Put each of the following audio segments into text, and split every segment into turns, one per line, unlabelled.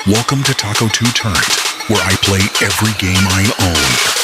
Welcome to TacoTooTurnt, where I play every game I own.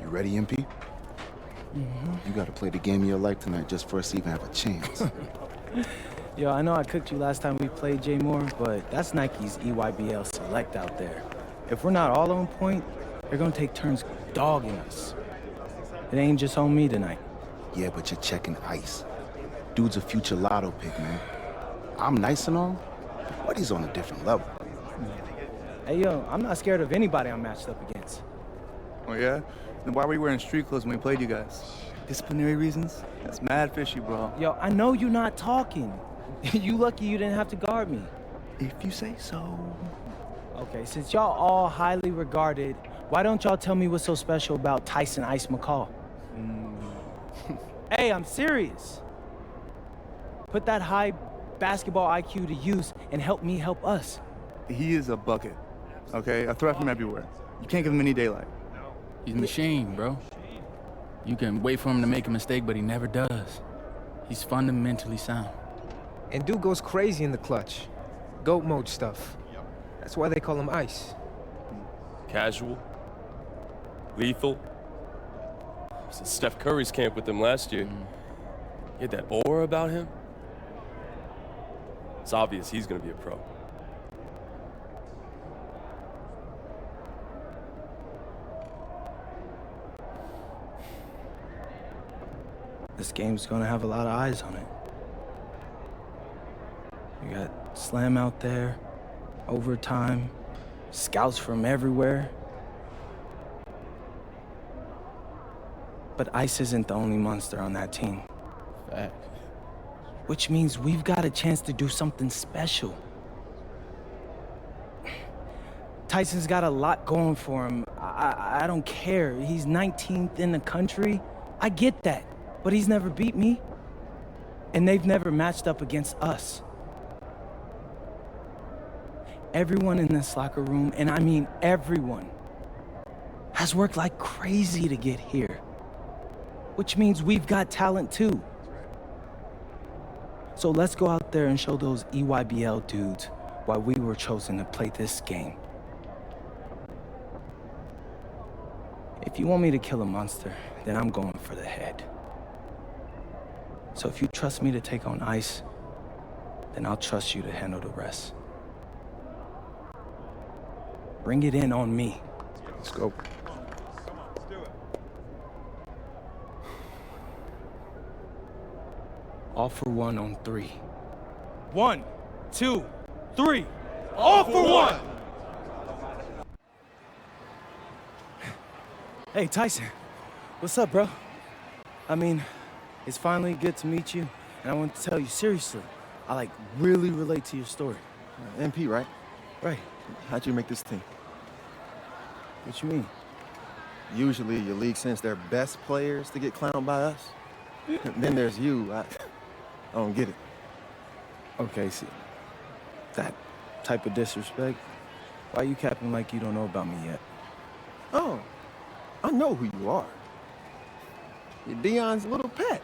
You ready, MP? You gotta play the game of your life tonight just for us to even have a chance.
Yo, I know I cooked you last time we played J Moore, but that's Nike's EYBL Select out there. If we're not all on point, they're gonna take turns dogging us. It ain't just on me tonight.
Yeah, but you're checking ice. Dude's a future lotto pick, man. I'm nice and all, but he's on a different level.
Hey, yo, I'm not scared of anybody I'm matched up against.
Oh, yeah? Then why were you wearing street clothes when we played you guys? Disciplinary reasons? That's mad fishy, bro.
Yo, I know you're not talking. You lucky you didn't have to guard me.
If you say so.
Okay, since y'all all highly regarded, why don't y'all tell me what's so special about Tyson Ice McCall? Hey, I'm serious. Put that high basketball IQ to use and help me help us.
He is a bucket, okay? A threat from everywhere. You can't give him any daylight.
He's a machine, bro. You can wait for him to make a mistake, but he never does. He's fundamentally sound.
And dude goes crazy in the clutch. GOAT mode stuff. That's why they call him Ice.
Casual. Lethal. I was at Steph Curry's camp with him last year. He had that aura about him. It's obvious he's gonna be a pro.
This game's gonna have a lot of eyes on it. You got Slam out there, overtime, scouts from everywhere. But Ice isn't the only monster on that team.
Fact.
Which means we've got a chance to do something special. Tyson's got a lot going for him. I don't care. He's 19th in the country. I get that. But he's never beat me. And they've never matched up against us. Everyone in this locker room, and I mean everyone, has worked like crazy to get here. Which means we've got talent too. So let's go out there and show those EYBL dudes why we were chosen to play this game. If you want me to kill a monster, then I'm going for the head. So if you trust me to take on Ice, then I'll trust you to handle the rest. Bring it in on me.
Let's go.
All for one on 3. 1, 2, 3. All for one! Hey, Tyson. What's up, bro? I mean, it's finally good to meet you, and I want to tell you seriously, I really relate to your story.
MP, right?
Right.
How'd you make this team?
What you mean?
Usually your league sends their best players to get clowned by us. Then there's you. I don't get it.
Okay, see, that type of disrespect, why you capping like you don't know about me yet?
Oh, I know who you are. You're Dion's little pet.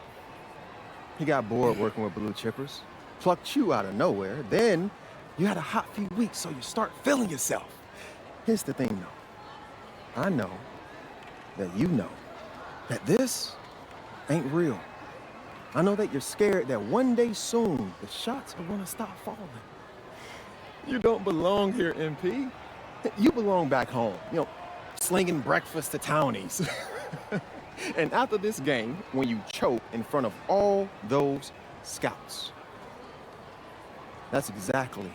He got bored working with blue chippers, plucked you out of nowhere, then you had a hot few weeks, so you start feeling yourself. Here's the thing, though. I know that you know that this ain't real. I know that you're scared that one day soon, the shots are gonna stop falling. You don't belong here, MP. You belong back home, slinging breakfast to townies. And after this game, when you choke in front of all those scouts, that's exactly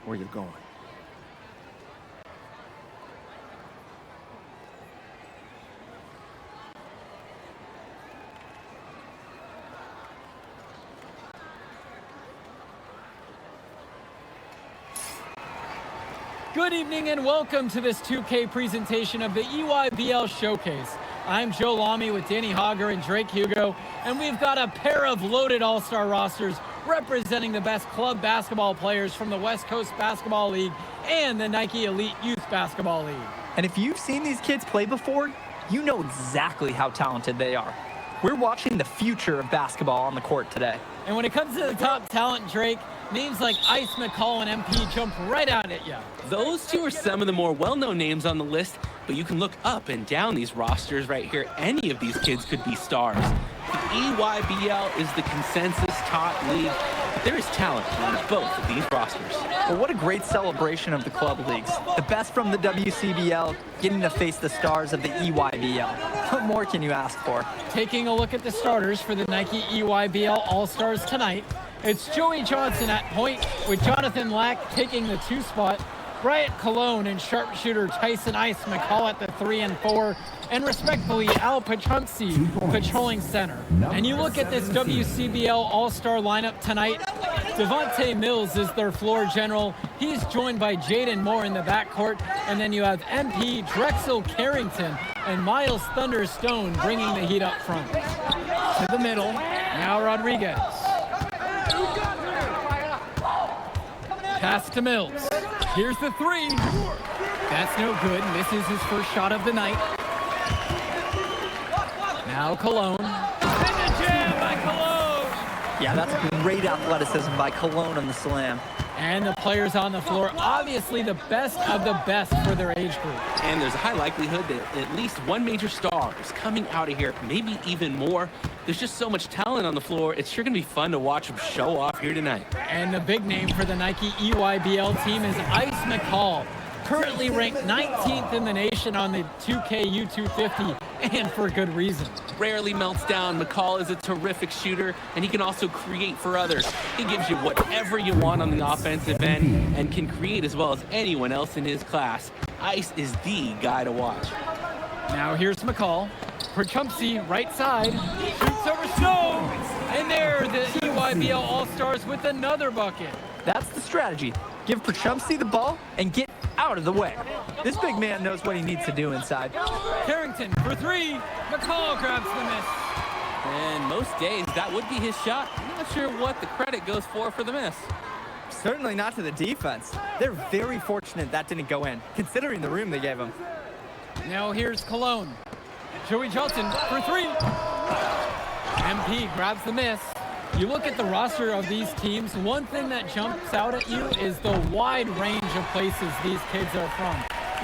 where you're going.
Good evening and welcome to this 2K presentation of the EYBL Showcase. I'm Joe Lamy with Danny Hogger and Drake Hugo, and we've got a pair of loaded all-star rosters representing the best club basketball players from the West Coast Basketball League and the Nike Elite Youth Basketball League.
And if you've seen these kids play before, you know exactly how talented they are. We're watching the future of basketball on the court today.
And when it comes to the top talent, Drake, names like Ice, McCall, and MP jump right out at you.
Those two are some of the more well-known names on the list, but you can look up and down these rosters right here. Any of these kids could be stars. The EYBL is the consensus top league, but there is talent on both of these rosters.
Well, what a great celebration of the club leagues. The best from the WCBL getting to face the stars of the EYBL. What more can you ask for?
Taking a look at the starters for the Nike EYBL All-Stars tonight, it's Joey Johnson at point with Jonathan Lack taking the 2 spot, Bryant Cologne and sharpshooter Tyson Ice McCall at the 3 and 4, and respectfully Al Petrumsey patrolling center. And you look at this WCBL All-Star lineup tonight, Devontae Mills is their floor general. He's joined by Jaden Moore in the backcourt, and then you have MP Drexel Carrington and Miles Thunderstone bringing the heat up front. To the middle, now Rodriguez. Pass to Mills. Here's the 3. That's no good. Misses his first shot of the night. Now Cologne. And the jam by Cologne.
Yeah, that's great athleticism by Cologne on the slam.
And the players on the floor, obviously the best of the best for their age group.
And there's a high likelihood that at least one major star is coming out of here, maybe even more. There's just so much talent on the floor. It's sure going to be fun to watch them show off here tonight.
And the big name for the Nike EYBL team is Ice McCall, currently ranked 19th in the nation on the 2K U250, and for good reason.
Rarely melts down. McCall is a terrific shooter, and he can also create for others. He gives you whatever you want on the offensive end and can create as well as anyone else in his class. Ice is the guy to watch.
Now here's McCall. Perchumpsey, right side, shoots over Stone, and there the EYBL All-Stars with another bucket.
That's the strategy. Give Perchumpsey the ball and get out of the way. This big man knows what he needs to do inside.
Carrington for 3. McCall grabs the miss.
And most days, that would be his shot. I'm not sure what the credit goes for the miss.
Certainly not to the defense. They're very fortunate that didn't go in, considering the room they gave him.
Now here's Cologne. Joey Johnson for 3. MP grabs the miss. You look at the roster of these teams, one thing that jumps out at you is the wide range of places these kids are from.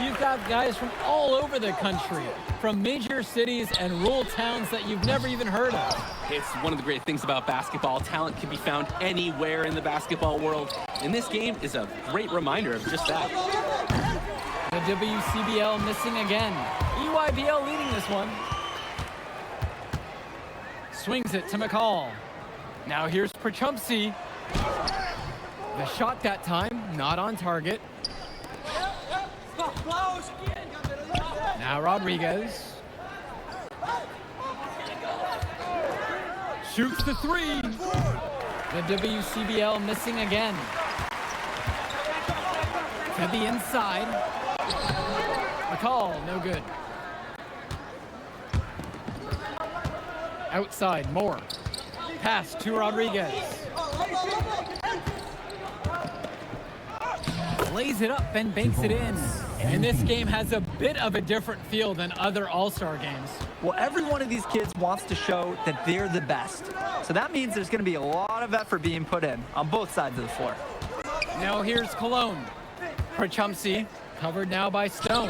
You've got guys from all over the country, from major cities and rural towns that you've never even heard of.
It's one of the great things about basketball. Talent can be found anywhere in the basketball world, and this game is a great reminder of just that.
The WCBL missing again. EYBL leading this one. Swings it to McCall. Now here's Prochumpsy. The shot that time, not on target. Now Rodriguez. Shoots the three. The WCBL missing again. To the inside. McCall, no good. Outside, Moore. Pass to Rodriguez. Lays it up and banks it in. And this game has a bit of a different feel than other All-Star games.
Well, every one of these kids wants to show that they're the best. So that means there's going to be a lot of effort being put in on both sides of the floor.
Now here's Cologne. Prochumpsy, covered now by Stone.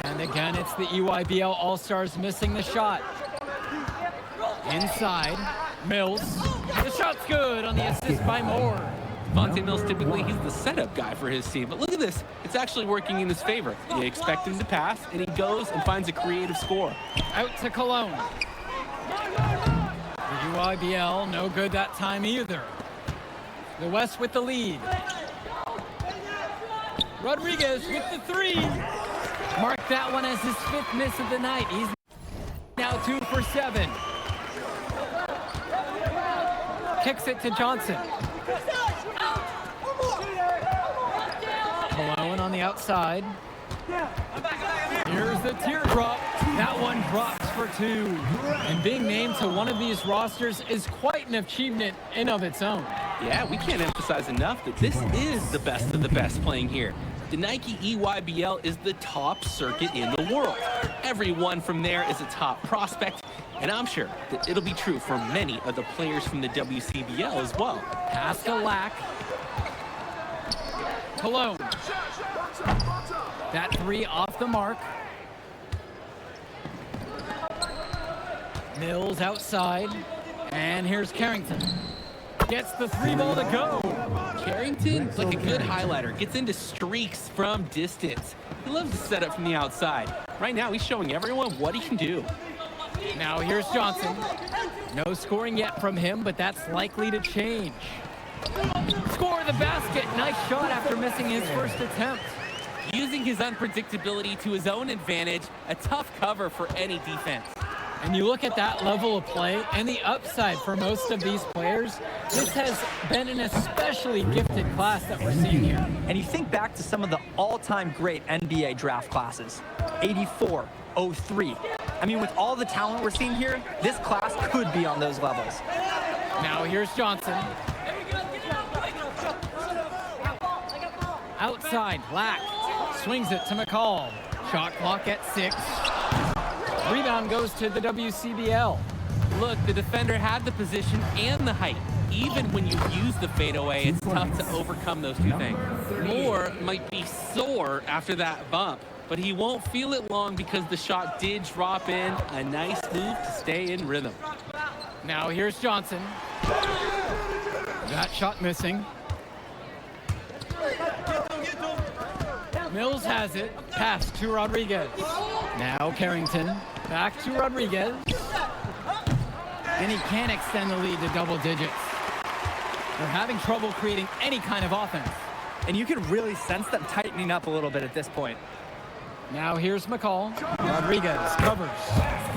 And again, it's the EYBL All-Stars missing the shot. Inside, Mills. The shot's good on the assist by Moore.
Vontae Mills, typically, he's the setup guy for his team. But look at this. It's actually working in his favor. You expect him to pass, and he goes and finds a creative score.
Out to Cologne. The EYBL, no good that time either. The West with the lead. Rodriguez with the three. Mark that one as his 5th miss of the night. He's now 2 for 7. Kicks it to Johnson. Cologne on the outside. Here's the teardrop. That one drops for 2. And being named to one of these rosters is quite an achievement in of its own.
Yeah, we can't emphasize enough that this is the best of the best playing here. The Nike EYBL is the top circuit in the world. Everyone from there is a top prospect, and I'm sure that it'll be true for many of the players from the WCBL as well.
Pass to Lack. Cologne. That 3 off the mark. Mills outside. And here's Carrington. Gets the 3 ball to go.
Carrington, like a good highlighter, gets into streaks from distance. He loves to set up from the outside. Right now, he's showing everyone what he can do.
Now here's Johnson. No scoring yet from him, but that's likely to change. Score the basket. Nice shot after missing his first attempt.
Using his unpredictability to his own advantage, a tough cover for any defense.
And you look at that level of play and the upside for most of these players, this has been an especially gifted class that we're seeing here.
And you think back to some of the all-time great NBA draft classes, 84, 03. I mean, with all the talent we're seeing here, this class could be on those levels.
Now here's Johnson. Outside, Lack swings it to McCall. Shot clock at 6. Rebound goes to the WCBL.
Look, the defender had the position and the height. Even when you use the fadeaway, it's tough to overcome those two things. Moore might be sore after that bump, but he won't feel it long because the shot did drop in. A nice move to stay in rhythm.
Now here's Johnson. That shot missing. Mills has it. Pass to Rodriguez. Now Carrington. Back to Rodriguez. And he can't extend the lead to double digits. They're having trouble creating any kind of offense.
And you can really sense them tightening up a little bit at this point.
Now here's McCall. Rodriguez covers.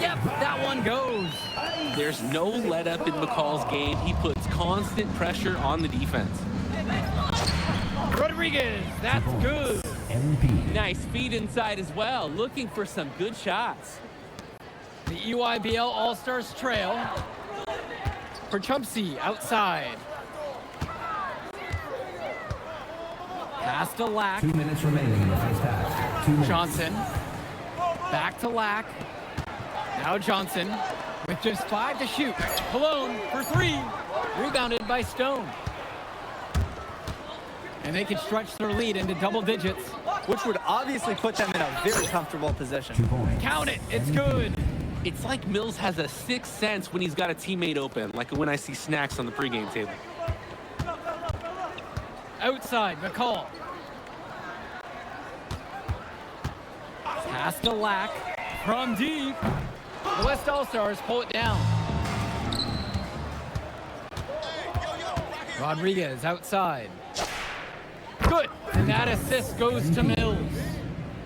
Yep, that one goes.
There's no let up in McCall's game. He puts constant pressure on the defense.
Rodriguez, that's good.
Nice feed inside as well, looking for some good shots.
The EYBL All-Stars trail. Prochumpsy outside. Pass to Lack.
2 minutes remaining in the first half. 2 minutes.
Johnson. Back to Lack. Now Johnson with just 5 to shoot. Cologne for 3. Rebounded by Stone. And they can stretch their lead into double digits.
Which would obviously put them in a very comfortable position.
2 points.
Count it, it's good.
It's like Mills has a sixth sense when he's got a teammate open, like when I see snacks on the pregame table.
Outside, McCall. Pass to Lack from deep. The West All-Stars pull it down. Rodriguez outside. Good, and that assist goes to Mills.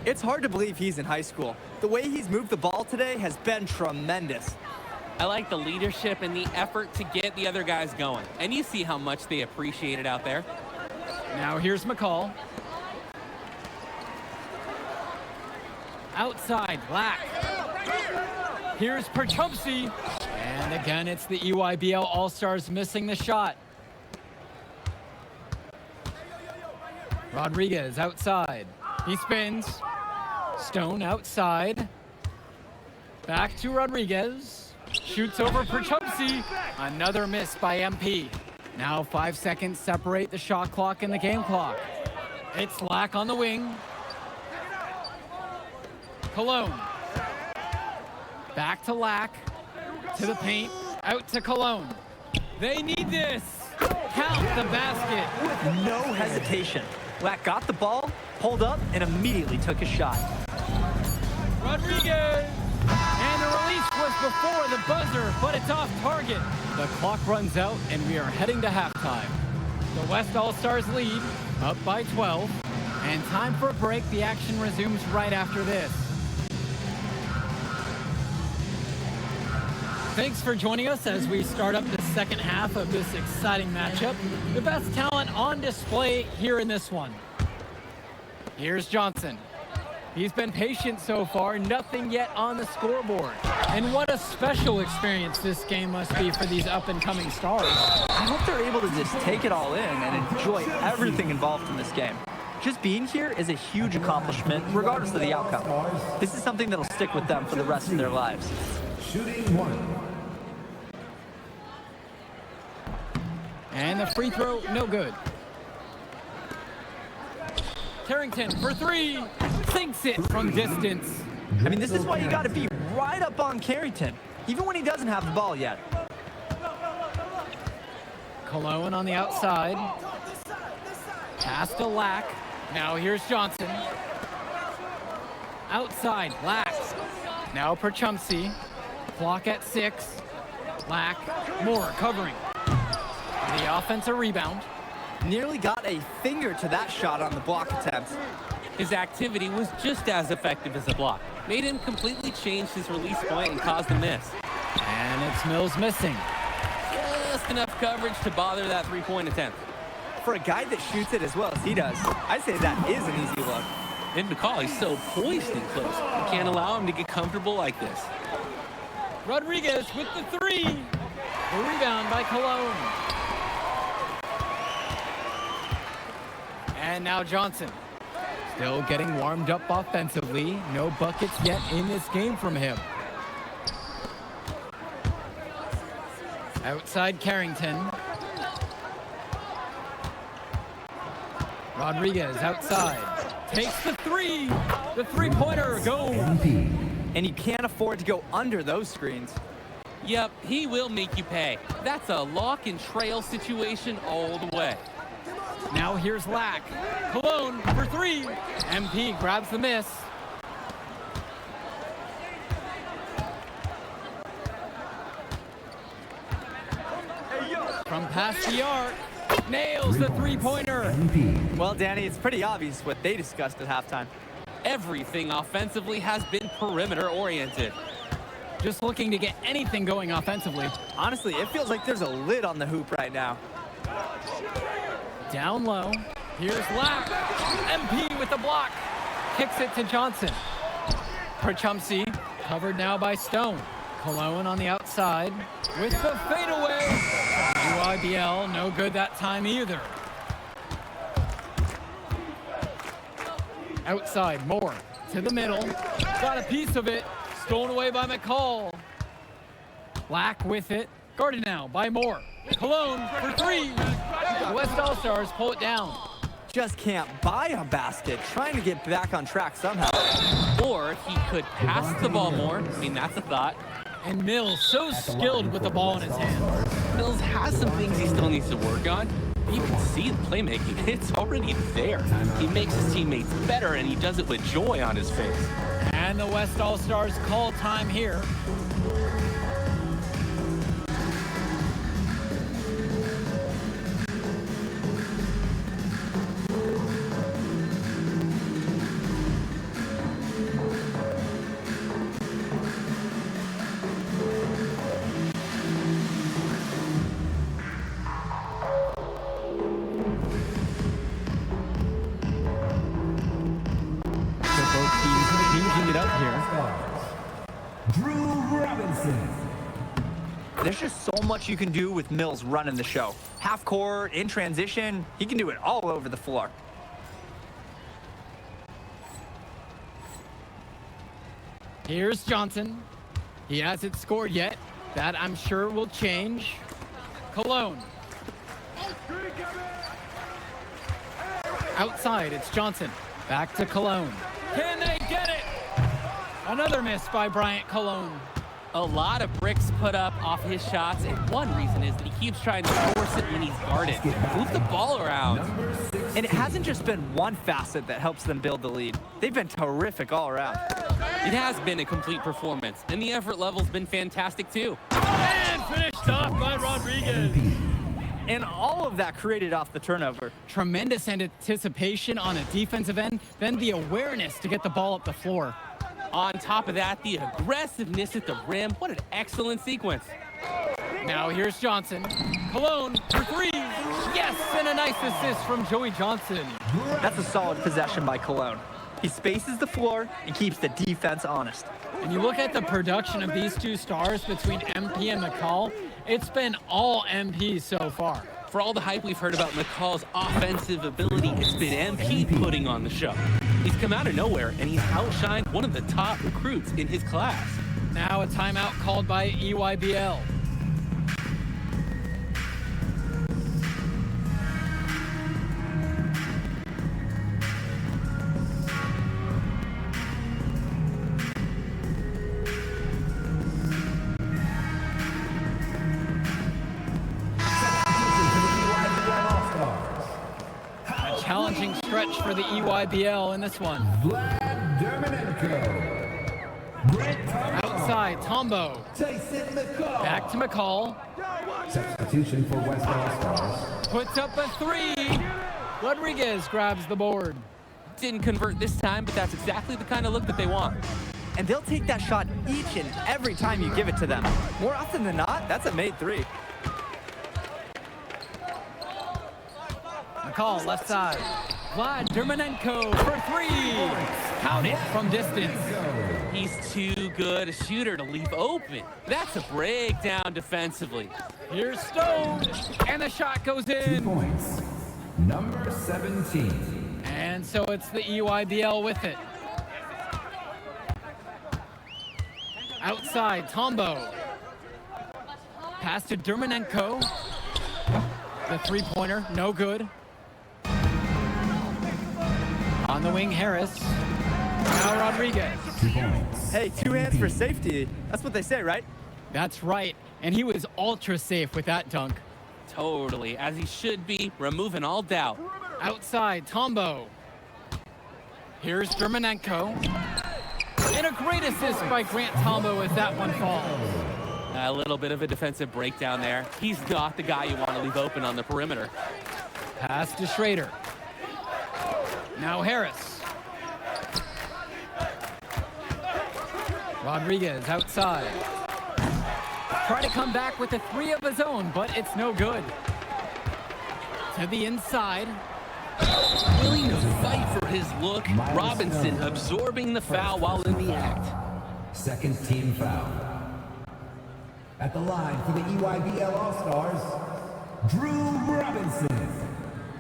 It's hard to believe he's in high school. The way he's moved the ball today has been tremendous.
I like the leadership and the effort to get the other guys going. And you see how much they appreciate it out there.
Now here's McCall. Outside, Lack. Here's Perchumsey. And again, it's the EYBL All-Stars missing the shot. Rodriguez outside. He spins. Stone outside. Back to Rodriguez. Shoots over Perchumsey. Another miss by MP. Now 5 seconds separate the shot clock and the game clock. It's Lack on the wing. Cologne. Back to Lack. To the paint. Out to Cologne. They need this. Count the basket.
With no hesitation. Lack got the ball, pulled up, and immediately took a shot.
Rodriguez! And the release was before the buzzer, but it's off target. The clock runs out, and we are heading to halftime. The West All-Stars lead, up by 12. And time for a break. The action resumes right after this. Thanks for joining us as we start up the second half of this exciting matchup. The best talent on display here in this one. Here's Johnson. He's been patient so far, nothing yet on the scoreboard. And what a special experience this game must be for these up-and-coming stars.
I hope they're able to just take it all in and enjoy everything involved in this game. Just being here is a huge accomplishment, regardless of the outcome. This is something that'll stick with them for the rest of their lives.
Shooting 1.
And the free throw, no good. Carrington for three, sinks it from distance.
I mean, this is why you got to be right up on Carrington, even when he doesn't have the ball yet.
Cologne on the outside. Pass to Lack. Now here's Johnson. Outside, Lack. Now Perchumsey. Clock at 6. Lack, Moore covering. The offensive rebound.
Nearly got a finger to that shot on the block attempt.
His activity was just as effective as a block. Made him completely change his release point and caused a miss.
And it's Mills missing.
Just enough coverage to bother that three-point attempt.
For a guy that shoots it as well as he does, I'd say that is an easy look.
And McCall, he's so poised and close. You can't allow him to get comfortable like this.
Rodriguez with the three. The rebound by Cologne. And now Johnson. Still getting warmed up offensively. No buckets yet in this game from him. Outside Carrington. Rodriguez outside. Takes the three. The three-pointer goes.
And you can't afford to go under those screens.
Yep, he will make you pay. That's a lock and trail situation all the way.
Now here's Lack. Cologne for three. MP grabs the miss. From past the arc. Nails the three-pointer.
Well, Danny, it's pretty obvious what they discussed at halftime.
Everything offensively has been perimeter-oriented.
Just looking to get anything going offensively.
Honestly, it feels like there's a lid on the hoop right now.
Down low. Here's Lack. MP with the block. Kicks it to Johnson. Perchumsey, covered now by Stone. Cologne on the outside with the fadeaway. UIBL, no good that time either. Outside, Moore to the middle. Got a piece of it. Stolen away by McCall. Lack with it. Guarded now by Moore. Cologne for three. The West All-Stars pull it down.
just can't buy a basket, trying to get back on track somehow.
Or he could pass the ball more. I mean, that's a thought.
And Mills, so skilled with the ball in his hands.
Mills has some things he still needs to work on. You can see the playmaking. It's already there. He makes his teammates better, and he does it with joy on his face.
And the West All-Stars call time here.
There's just so much you can do with Mills running the show. Half court, in transition, he can do it all over the floor.
Here's Johnson. He hasn't scored yet. That, I'm sure, will change. Cologne. Outside, it's Johnson. Back to Cologne. Can they get it? Another miss by Bryant Cologne.
A lot of bricks put up off his shots, and one reason is that he keeps trying to force it when he's guarded. Move the ball around.
And it hasn't just been one facet that helps them build the lead. They've been terrific all around.
It has been a complete performance, and the effort level's been fantastic too.
And finished off by Rodriguez.
And all of that created off the turnover.
Tremendous anticipation on a defensive end, then the awareness to get the ball up the floor.
On top of that, the aggressiveness at the rim. What an excellent sequence.
Now here's Johnson. Cologne for three. Yes, and a nice assist from Joey Johnson.
That's a solid possession by Cologne. He spaces the floor and keeps the defense honest.
And you look at the production of these two stars between MP and McCall, it's been all MP so far.
For all the hype we've heard about McCall's offensive ability, it's been MP putting on the show. He's come out of nowhere, and he's outshined one of the top recruits in his class.
Now a timeout called by EYBL. Challenging stretch for the EYBL in this one. Outside, Tombo. Back to McCall.
Substitution for West All-Stars.
Puts up a three. Rodriguez grabs the board.
Didn't convert this time, but that's exactly the kind of look that they want.
And they'll take that shot each and every time you give it to them. More often than not, that's a made three.
McCall left side. Vlad Dermanenko for three. Count it from distance.
He's too good a shooter to leave open. That's a breakdown defensively.
Here's Stone. And the shot goes
2
in.
points. Number 17.
And so it's the EYBL with it. Outside, Tombo. Pass to Dermanenko. The three-pointer, no good. On the wing, Harris. Now Rodriguez.
2 points.
Hey, 2 hands for safety. That's what they say, right?
That's right. And he was ultra safe with that dunk.
Totally, as he should be, removing all doubt.
Outside, Tombo. Here's Dermanenko. And a great assist by Grant Tombo as that one falls.
A little bit of a defensive breakdown there. He's not the guy you want to leave open on the perimeter.
Pass to Schrader. Now Harris. Rodriguez outside. Try to come back with a three of his own, but it's no good. To the inside.
Willing to fight for his look. Robinson absorbing the foul while in the act.
Second team foul. At the line for the EYBL All-Stars, Drew Robinson.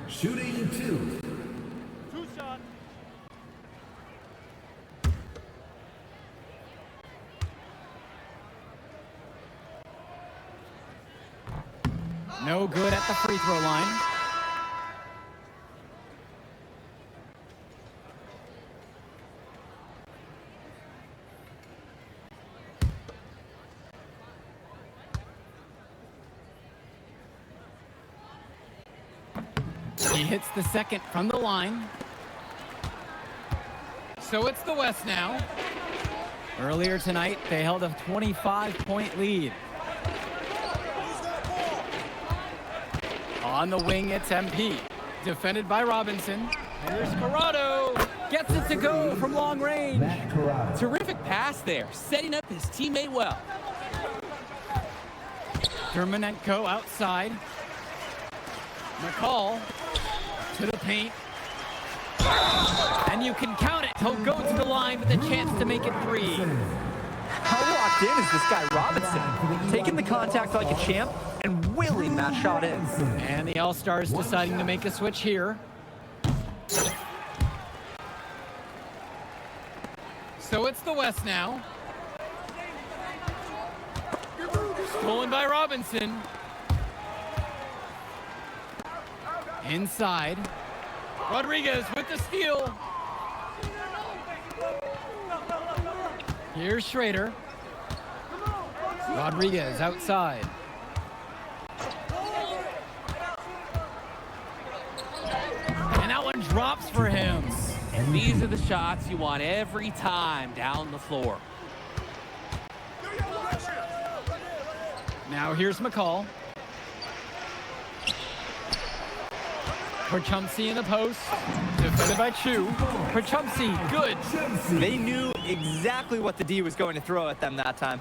Shooting 2.
No good at the free throw line. He hits the second from the line. So it's the West now. Earlier tonight, they held a 25-point lead. On the wing, it's MP. Defended by Robinson. Here's Corrado. Gets it to go from long range.
Terrific pass there, setting up his teammate well.
Dermonenko outside. McCall to the paint. And you can count it. He'll go to the line with a chance to make it 3.
How locked in is this guy Robinson? Taking the contact like a champ and willing that shot in.
And the All-Stars deciding to make a switch here. So it's the West now. Stolen by Robinson. Inside. Rodriguez with the steal. Here's Schrader. Rodriguez outside. And that one drops for him.
And these are the shots you want every time down the floor.
Now here's McCall. Perchumsey in the post. Defended by Chu. Perchumsey, good.
They knew exactly what the D was going to throw at them that time.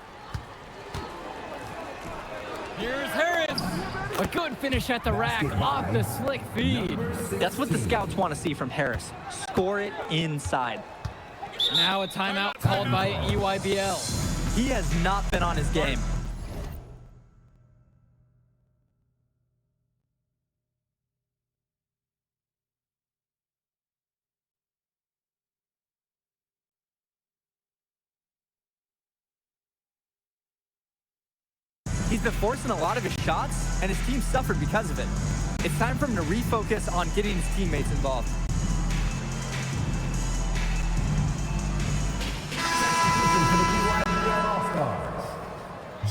Here's Harris. A good finish at the rack off the slick feed.
That's what the scouts want to see from Harris. Score it inside.
Now a timeout called by EYBL.
He has not been on his game. He's been forcing a lot of his shots, and his team suffered because of it. It's time for him to refocus on getting his teammates involved.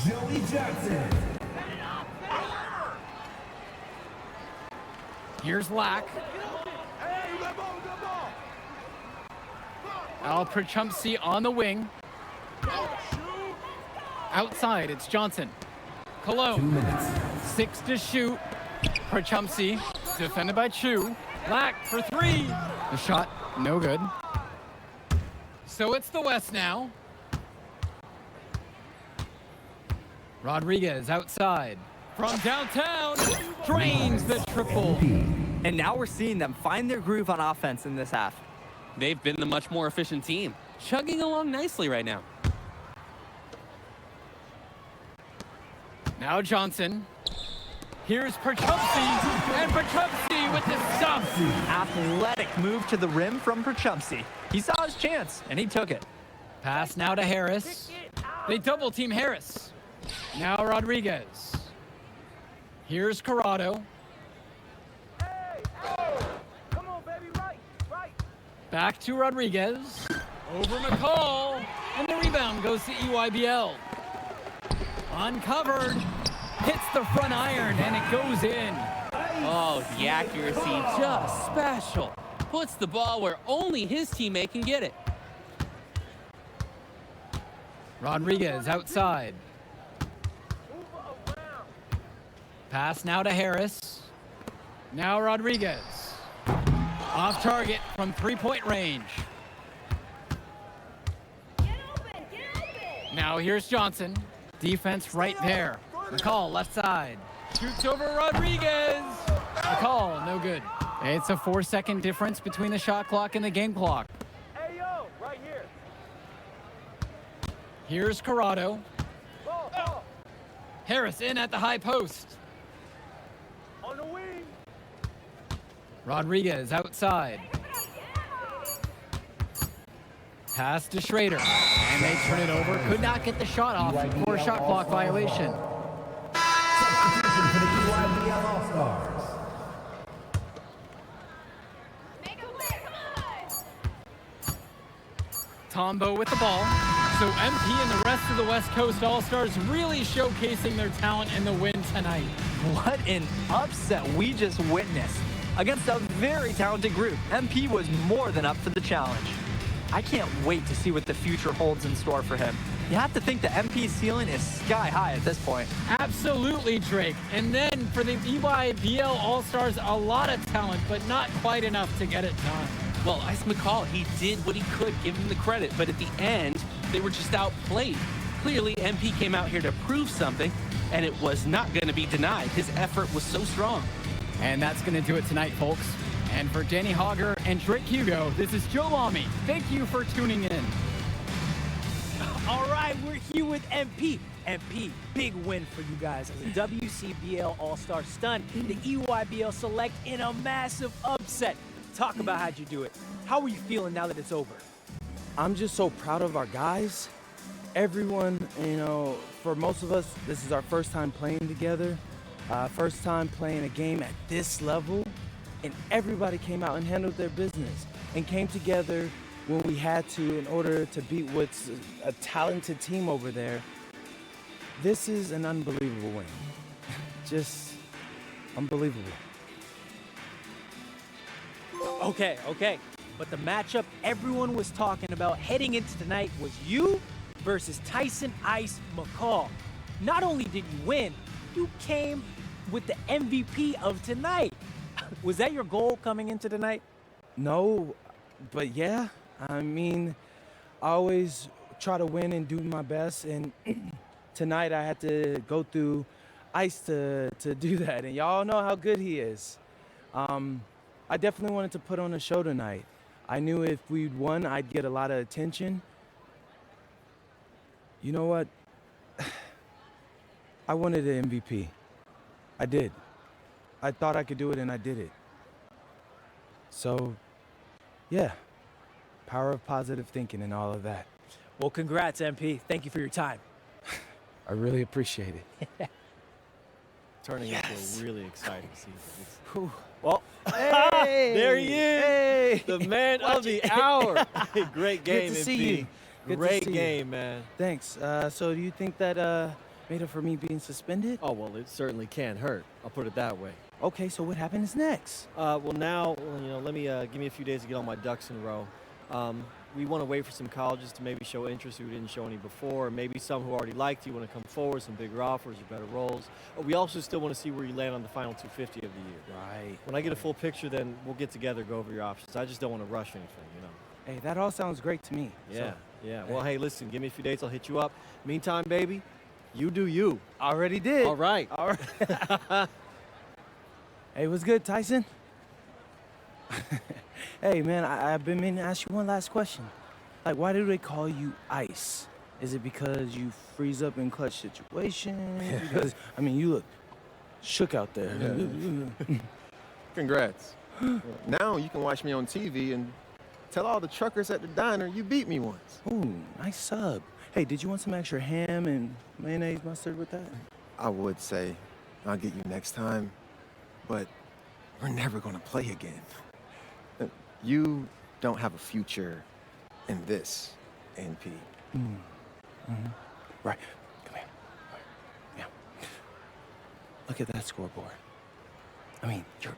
Joey Johnson.
Here's Lack. Al Perchumsey on the wing. Outside, it's Johnson. Cologne. 6 to shoot. Perchumsey, defended by Chu. Lack for 3. The shot, no good. So it's the West now. Rodriguez outside. From downtown, drains the triple.
And now we're seeing them find their groove on offense in this half.
They've been the much more efficient team, chugging along nicely right now.
Now Johnson. Here's Perchumsey, and Perchumsey with the stuff.
Athletic move to the rim from Perchumsey. He saw his chance, and he took it.
Pass now to Harris. They double team Harris. Now Rodriguez. Here's Corrado. Back to Rodriguez. Over McCall. And the rebound goes to EYBL. Uncovered. Hits the front iron, and it goes in.
Oh, the accuracy just special. Puts the ball where only his teammate can get it.
Rodriguez outside. Pass now to Harris. Now Rodriguez. Off target from three-point range. Now here's Johnson. Defense right there. McCall left side. Shoots over Rodriguez. McCall, no good. It's a 4-second difference between the shot clock and the game clock.
Hey, yo, right here.
Here's Corrado. Harris in at the high post.
On the wing.
Rodriguez outside. Pass to Schrader. And they turn it over. Could not get the shot off for a shot clock violation.
Substitution for the EYBL All-Stars.
Tombo with the ball. So MP and the rest of the West Coast All-Stars really showcasing their talent in the win tonight.
What an upset we just witnessed. Against a very talented group, MP was more than up for the challenge. I can't wait to see what the future holds in store for him. You have to think the MP's ceiling is sky high at this point.
Absolutely, Drake. And then for the EYBL All-Stars, a lot of talent, but not quite enough to get it done.
Well, Ice McCall, he did what he could, give him the credit, but at the end, they were just outplayed. Clearly, MP came out here to prove something, and it was not going to be denied. His effort was so strong.
And that's going to do it tonight, folks. And for Danny Hogger and Drake Hugo, this is Joe Lamy. Thank you for tuning in.
All right, we're here with MP. MP, big win for you guys as a WCBL All-Star stunned the EYBL Select in a massive upset. Talk about how'd you do it. How are you feeling now that it's over?
I'm just so proud of our guys. Everyone, you know, for most of us, this is our first time playing together. First time playing a game at this level, and everybody came out and handled their business and came together when we had to in order to beat what's a talented team over there. This is an unbelievable win. Just unbelievable.
Okay. But the matchup everyone was talking about heading into tonight was you versus Tyson Ice McCall. Not only did you win, you came with the MVP of tonight. Was that your goal coming into tonight?
No, but yeah. I mean, I always try to win and do my best, and tonight I had to go through Ice to do that, and y'all know how good he is. I definitely wanted to put on a show tonight. I knew if we'd won, I'd get a lot of attention. You know what? I wanted an MVP. I did. I thought I could do it, and I did it. So, yeah. Power of positive thinking and all of that.
Well, congrats, MP. Thank you for your time.
I really appreciate it.
Turning into a really exciting season.
Well,
hey, there he is,
hey.
the man of the hour. Great game,
Good to
MP.
see you. Good
Great
to see
game,
you.
man.
Thanks. So do you think that made up for me being suspended?
Oh, well, it certainly can't hurt. I'll put it that way.
Okay, so what happens next?
Well, now, you know, let me give me a few days to get all my ducks in a row. We want to wait for some colleges to maybe show interest who didn't show any before, or maybe some who already liked you want to come forward, some bigger offers or better roles. We also still want to see where you land on the final 250 of the year.
Right.
When I get a full picture, then we'll get together, go over your options. I just don't want to rush anything, you know.
Hey, that all sounds great to me.
Yeah,
So,
yeah. Well, hey, listen, give me a few days, I'll hit you up. Meantime, baby, you do you.
Already did.
All right.
All right. Hey, what's good, Tyson? Hey, man, I've been meaning to ask you one last question. Like, why do they call you Ice? Is it because you freeze up in clutch situations? Because, I mean, you look shook out there.
Congrats. Now you can watch me on TV and tell all the truckers at the diner you beat me once.
Ooh, nice sub. Hey, did you want some extra ham and mayonnaise mustard with that?
I would say I'll get you next time, but we're never gonna play again. You don't have a future in this, NP.
Right. Come here. Yeah. Look at that scoreboard. I mean, your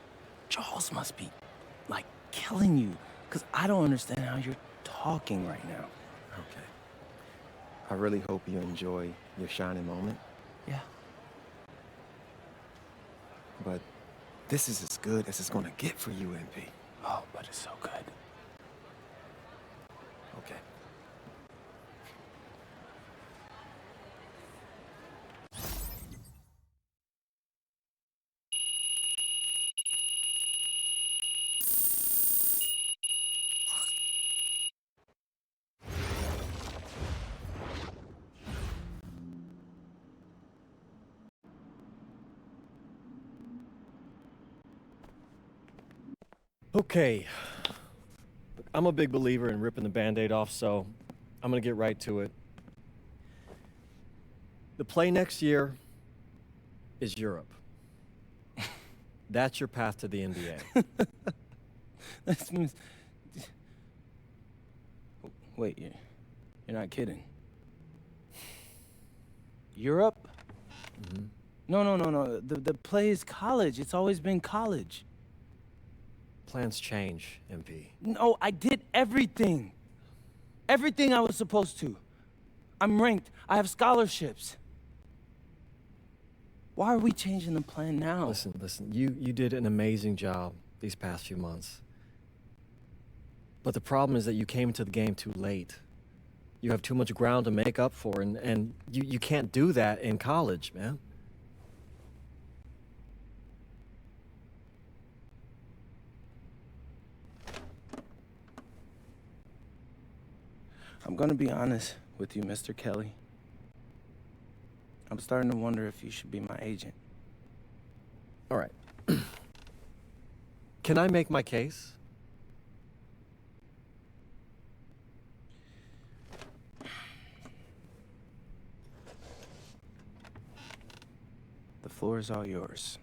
jaws must be, like, killing you, because I don't understand how you're talking right now.
Okay. I really hope you enjoy your shining moment.
Yeah.
But this is as good as it's gonna get for you, NP.
Oh, but it's so good.
Okay.
Okay. I'm a big believer in ripping the Band-Aid off, so I'm going to get right to it. The play next year is Europe. That's your path to the NBA.
That means... Wait, you're not kidding. Europe?
Mm-hmm.
No. The play is college. It's always been college.
Plans change, MP.
No, I did everything. Everything I was supposed to. I'm ranked. I have scholarships. Why are we changing the plan now?
Listen, you did an amazing job these past few months. But the problem is that you came into the game too late. You have too much ground to make up for, and you can't do that in college, man.
I'm gonna be honest with you, Mr. Kelly. I'm starting to wonder if you should be my agent.
All right. Can I make my case?
The floor is all yours.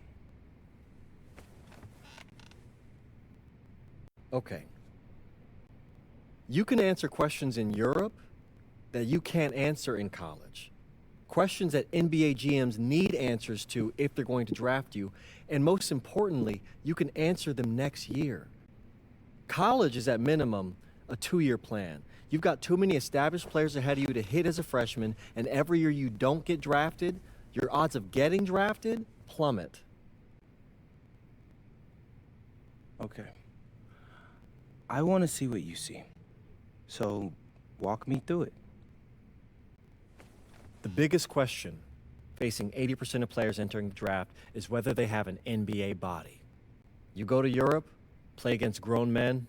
Okay. You can answer questions in Europe that you can't answer in college. Questions that NBA GMs need answers to if they're going to draft you. And most importantly, you can answer them next year. College is at minimum a 2-year plan. You've got too many established players ahead of you to hit as a freshman, and every year you don't get drafted, your odds of getting drafted plummet.
Okay. I want to see what you see. So, walk me through it.
The biggest question facing 80% of players entering the draft is whether they have an NBA body. You go to Europe, play against grown men,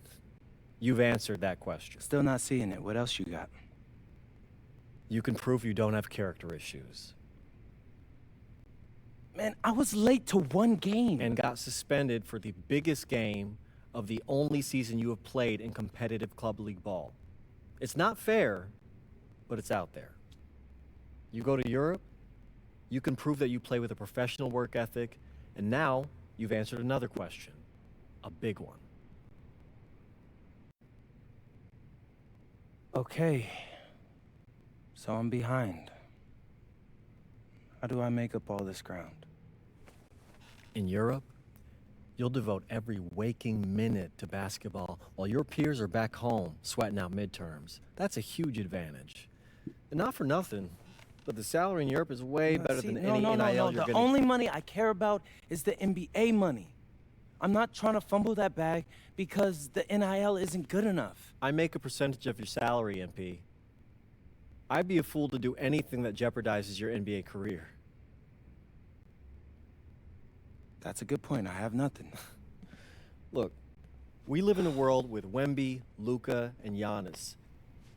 you've answered that question.
Still not seeing it. What else you got?
You can prove you don't have character issues.
Man, I was late to one game.
And got suspended for the biggest game of the only season you have played in competitive club league ball. It's not fair, but it's out there. You go to Europe, you can prove that you play with a professional work ethic, and now you've answered another question, a big one.
Okay. So I'm behind. How do I make up all this ground?
In Europe, you'll devote every waking minute to basketball while your peers are back home sweating out midterms. That's a huge advantage. And not for nothing, but the salary in Europe is way better than any NIL you're
The
getting.
only money I care about is the NBA money. I'm not trying to fumble that bag because the NIL isn't good enough.
I make a percentage of your salary, MP. I'd be a fool to do anything that jeopardizes your NBA career.
That's a good point. I have nothing.
Look, we live in a world with Wemby, Luka, and Giannis.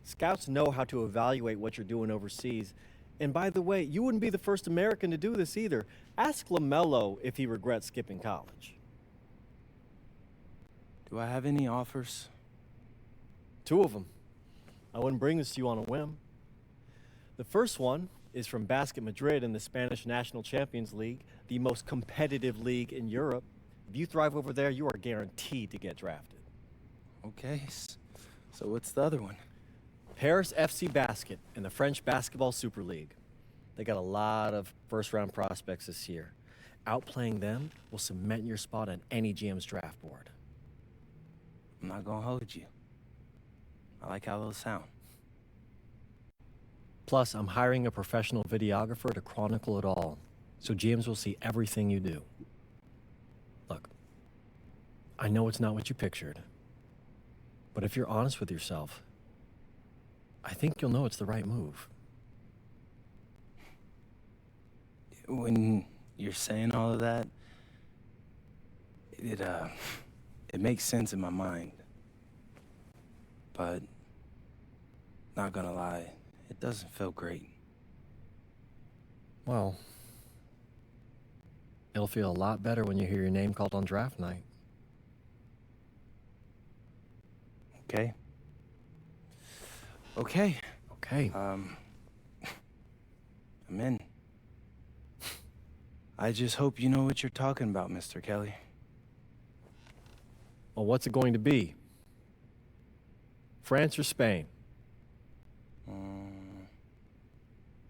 Scouts know how to evaluate what you're doing overseas. And by the way, you wouldn't be the first American to do this either. Ask LaMelo if he regrets skipping college.
Do I have any offers?
2 of them. I wouldn't bring this to you on a whim. The first one is from Basket Madrid in the Spanish National Champions League, the most competitive league in Europe. If you thrive over there, you are guaranteed to get drafted.
Okay, so what's the other one?
Paris FC Basket in the French Basketball Super League. They got a lot of first-round prospects this year. Outplaying them will cement your spot on any GM's draft board.
I'm not gonna hold you. I like how those sound.
Plus, I'm hiring a professional videographer to chronicle it all, so GMs will see everything you do. Look, I know it's not what you pictured, but if you're honest with yourself, I think you'll know it's the right move.
When you're saying all of that, it makes sense in my mind. But, not gonna lie, it doesn't feel great.
Well, it'll feel a lot better when you hear your name called on draft night.
Okay. Okay.
Okay.
I'm in. I just hope you know what you're talking about, Mr. Kelly.
Well, what's it going to be? France or Spain?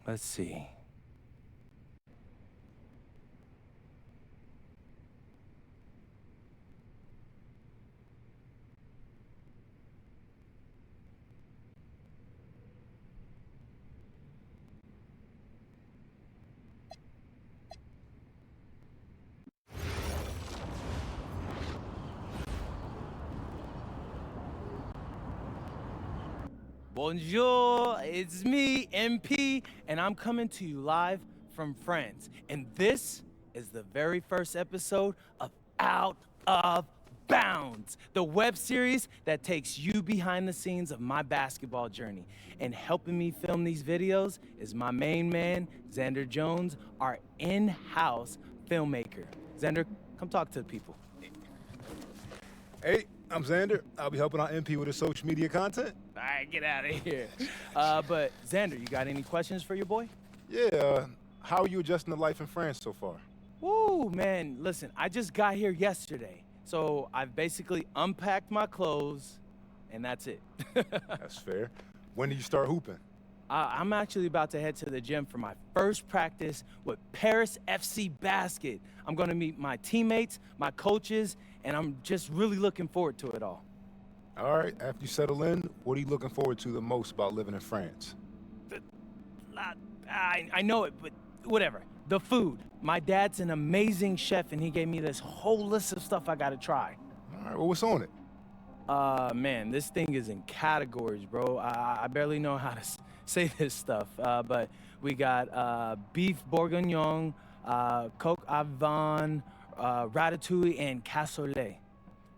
Let's see. Bonjour, it's me, MP, and I'm coming to you live from France. And this is the very first episode of Out of Bounds, the web series that takes you behind the scenes of my basketball journey. And helping me film these videos is my main man, Xander Jones, our in-house filmmaker. Xander, come talk to the people.
Hey, I'm Xander. I'll be helping out MP with his social media content.
All right, get out of here. But Xander, you got any questions for your boy?
Yeah, how are you adjusting to life in France so far?
Woo, man, listen, I just got here yesterday. So I've basically unpacked my clothes, and that's it.
That's fair. When do you start hooping?
I'm actually about to head to the gym for my first practice with Paris FC Basket. I'm gonna meet my teammates, my coaches, and I'm just really looking forward to it all.
All right, after you settle in, what are you looking forward to the most about living in France?
I know it, but whatever. The food. My dad's an amazing chef, and he gave me this whole list of stuff I gotta try.
All right, well, what's on it?
Man, this thing is in categories, bro. I barely know how to say this stuff, but we got beef bourguignon, coq au vin, ratatouille, and cassoulet.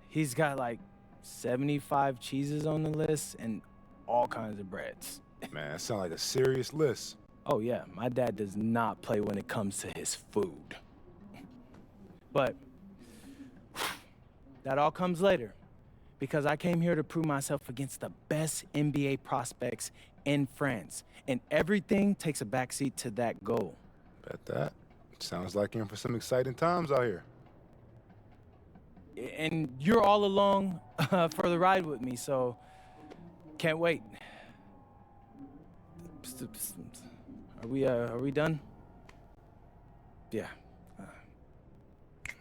He's got like 75 cheeses on the list and all kinds of breads.
Man, that sounds like a serious list.
Oh yeah, my dad does not play when it comes to his food. But that all comes later, because I came here to prove myself against the best NBA prospects in France, and everything takes a backseat to that goal.
Bet that. Sounds like you're in for some exciting times out here.
And you're all along for the ride with me, so can't wait. Are we done? Yeah.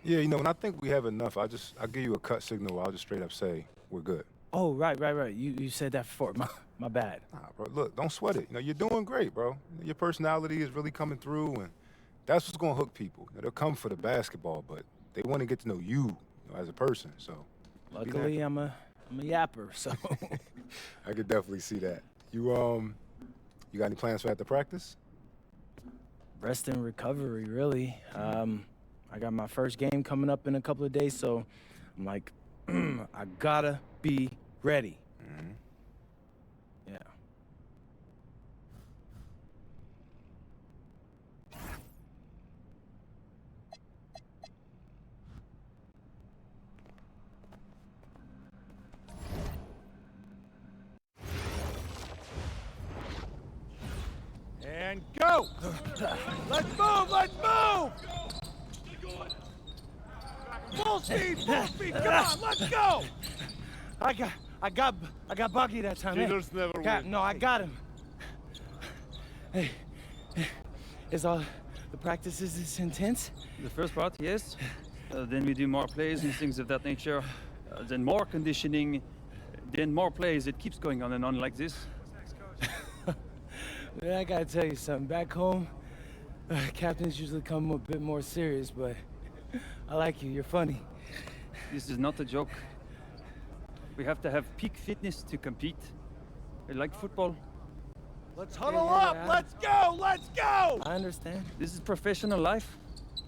Yeah, you know, when I think we have enough, I'll give you a cut signal. I'll just straight up say we're good.
Oh, right. You said that before. My bad.
Nah, bro, look, don't sweat it. You know, you're doing great, bro. Your personality is really coming through, and that's what's gonna hook people. You know, they'll come for the basketball, but they want to get to know you, as a person. So,
luckily, I'm a yapper, so.
I could definitely see that. You got any plans for after practice?
Rest and recovery, really. I got my first game coming up in a couple of days, so I'm like, I gotta be ready.
Mm-hmm.
Yeah.
And go! Let's move! Let's move! Full speed! Full speed! Come on! Let's go!
I got Bucky that time.
Cheaters never win.
No, I got him. Hey, is all the practices this intense?
The first part, yes. Then we do more plays and things of that nature. Then more conditioning. Then more plays. It keeps going on and on like this.
Man, I gotta tell you something. Back home, captains usually come a bit more serious, but I like you. You're funny.
This is not a joke. We have to have peak fitness to compete. Like football.
Let's huddle up! Let's go! Let's go!
I understand.
This is professional life.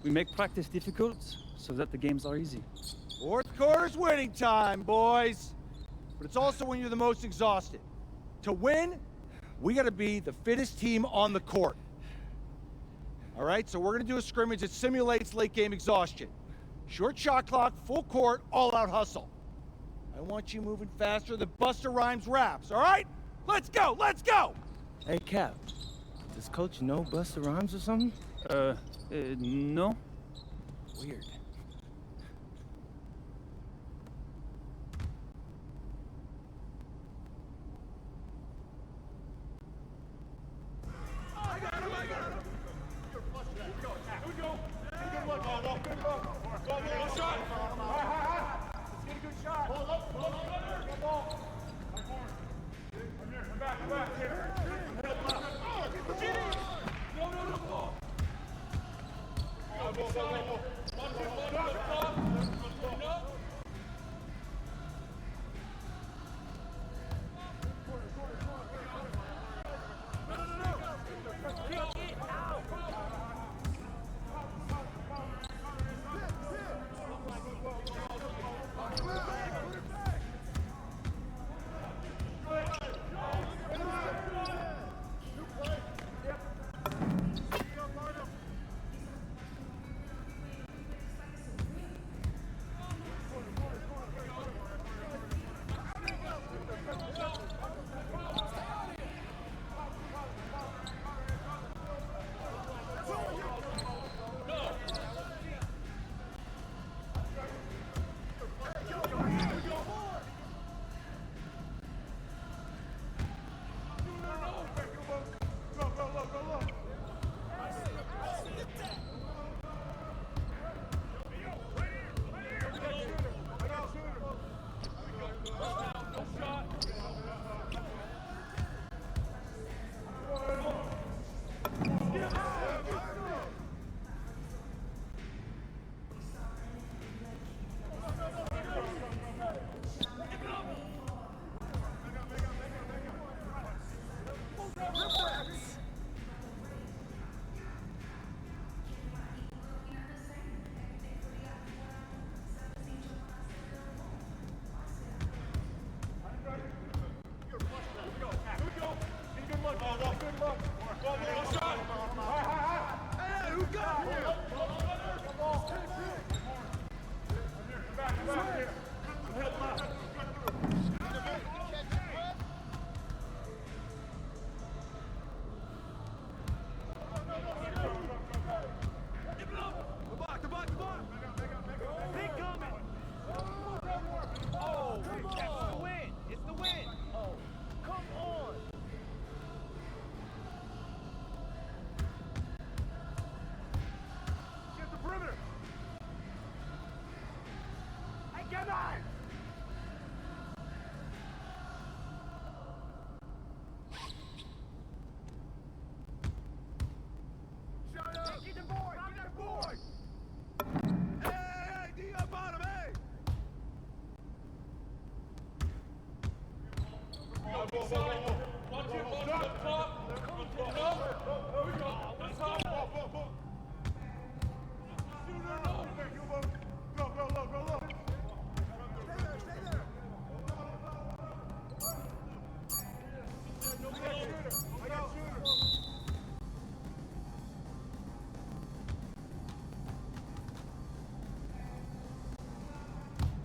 We make practice difficult so that the games are easy.
Fourth quarter's winning time, boys. But it's also when you're the most exhausted. To win, we gotta be the fittest team on the court. All right, so we're gonna do a scrimmage that simulates late game exhaustion. Short shot clock, full court, all out hustle. I want you moving faster than Busta Rhymes raps, all right? Let's go, let's go!
Hey, Cap, does Coach know Busta Rhymes or something?
No.
Weird.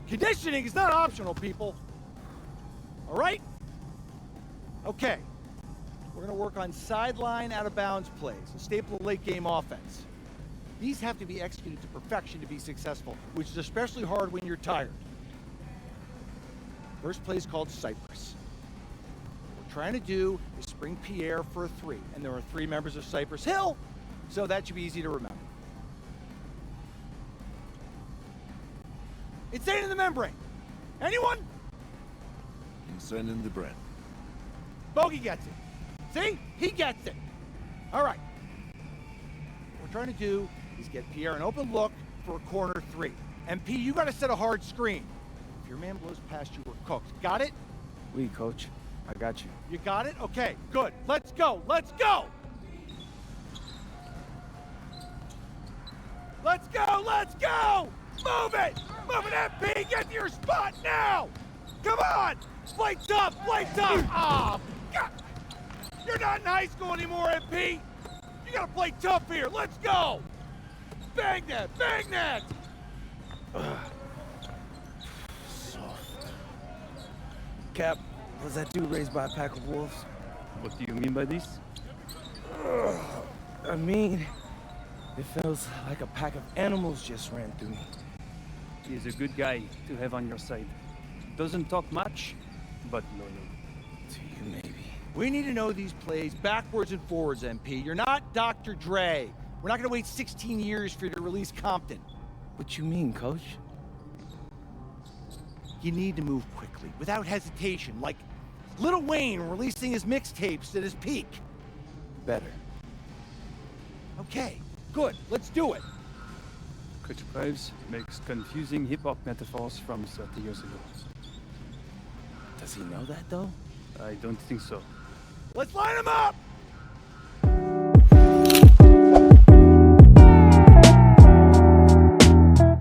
Conditioning is not optional, people. All right? Okay. We're going to work on sideline out-of-bounds plays, a staple of late-game offense. These have to be executed to perfection to be successful, which is especially hard when you're tired. First play is called Cypress. What we're trying to do is spring Pierre for a 3, and there are 3 members of Cypress Hill, so that should be easy to remember. Insane in the membrane. Anyone?
Insane in the brain.
Bogey gets it. See? He gets it. All right. What we're trying to do is get Pierre an open look for a corner 3. MP, you got to set a hard screen. If your man blows past you, we're cooked. Got it?
Oui, coach. I got you.
You got it? Okay, good. Let's go. Let's go. Let's go. Let's go. Move it. Move it, MP. Get to your spot now. Come on. Play tough. Play tough. Oh, God. You're not in high school anymore, MP. You got to play tough here. Let's go. Bang that. Bang that.
Cap, was that dude raised by a pack of wolves?
What do you mean by this?
I mean, it feels like a pack of animals just ran through me.
He is a good guy to have on your side. Doesn't talk much, but loyal.
To you, maybe.
We need to know these plays backwards and forwards, MP. You're not Dr. Dre. We're not going to wait 16 years for you to release Compton.
What you mean, coach?
You need to move quickly, without hesitation, like Lil Wayne releasing his mixtapes at his peak.
Better.
Okay, good. Let's do it.
Coach Prives makes confusing hip-hop metaphors from 30 years ago.
Does he know that, though?
I don't think so.
Let's line him up!